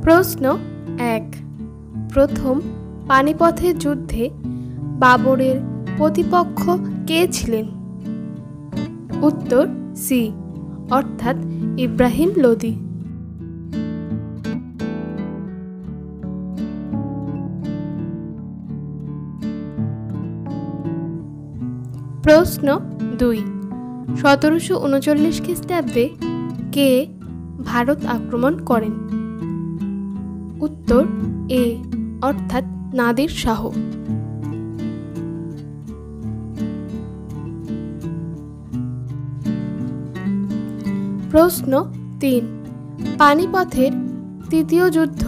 প্রশ্ন 1। প্রথম পানিপথের যুদ্ধে বাবরের প্রতিপক্ষ কে ছিলেন? উত্তর সি অর্থাৎ ইব্রাহিম লোদি। প্রশ্ন 2। 1739 খ্রিস্টাব্দে কে ভারত আক্রমণ করেন? উত্তর এ অর্থাৎ নাদির শাহ। প্রশ্ন 3। পানিপথের তৃতীয় যুদ্ধ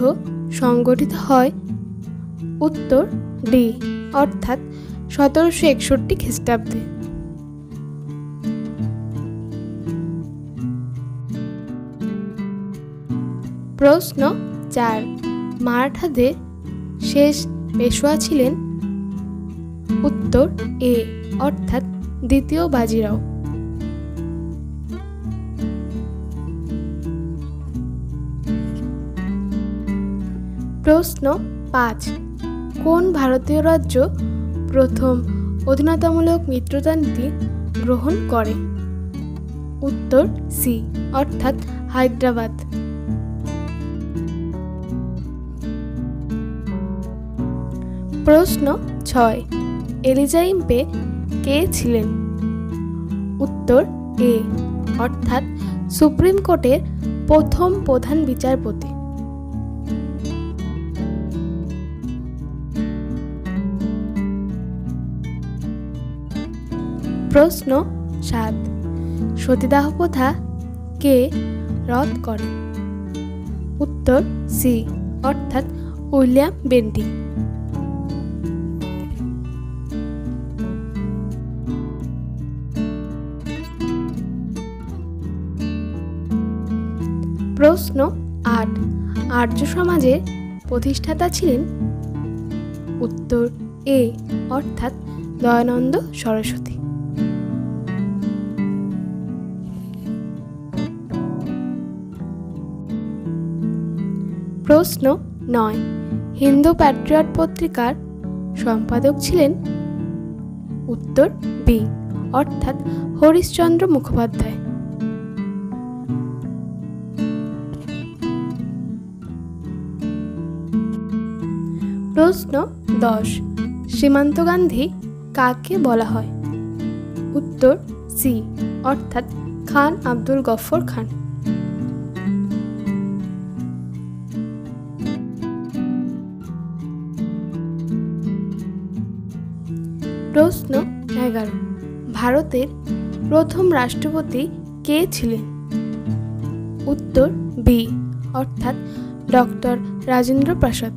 সংগঠিত হয়? উত্তর ডি অর্থাৎ 1761 খ্রিস্টাব্দে। প্রশ্ন 4। মারাঠাদের শেষ পেশোয়া ছিলেন? উত্তর এ অর্থাৎ দ্বিতীয় বাজিরাও। প্রশ্ন 5। কোন ভারতীয় রাজ্য প্রথম অধীনতামূলক মিত্রতা নীতি গ্রহণ করে? উত্তর সি অর্থাৎ হায়দ্রাবাদ। প্রশ্ন 6। এলিজাইম্পে কে ছিলেন? উত্তর এ অর্থাৎ সুপ্রিম কোর্টের প্রথম প্রধান বিচারপতি। প্রশ্ন 7। সতীদাহ প্রথা কে রদ করেন? উত্তর সি অর্থাৎ উইলিয়াম বেন্টিং। প্রশ্ন 8। আর্য সমাজের প্রতিষ্ঠাতা ছিলেন? উত্তর এ অর্থাৎ দয়ানন্দ সরস্বতী। প্রশ্ন 9। হিন্দু প্যাট্রিয়ট পত্রিকার সম্পাদক ছিলেন? উত্তর বি অর্থাৎ হরিশচন্দ্র মুখোপাধ্যায়। প্রশ্ন 10। সীমান্ত গান্ধী কাকে বলা হয়? উত্তর সি অর্থাৎ খান আব্দুল গফর খান। প্রশ্ন 11। ভারতের প্রথম রাষ্ট্রপতি কে ছিলেন? উত্তর বি অর্থাৎ ডক্টর রাজেন্দ্র প্রসাদ।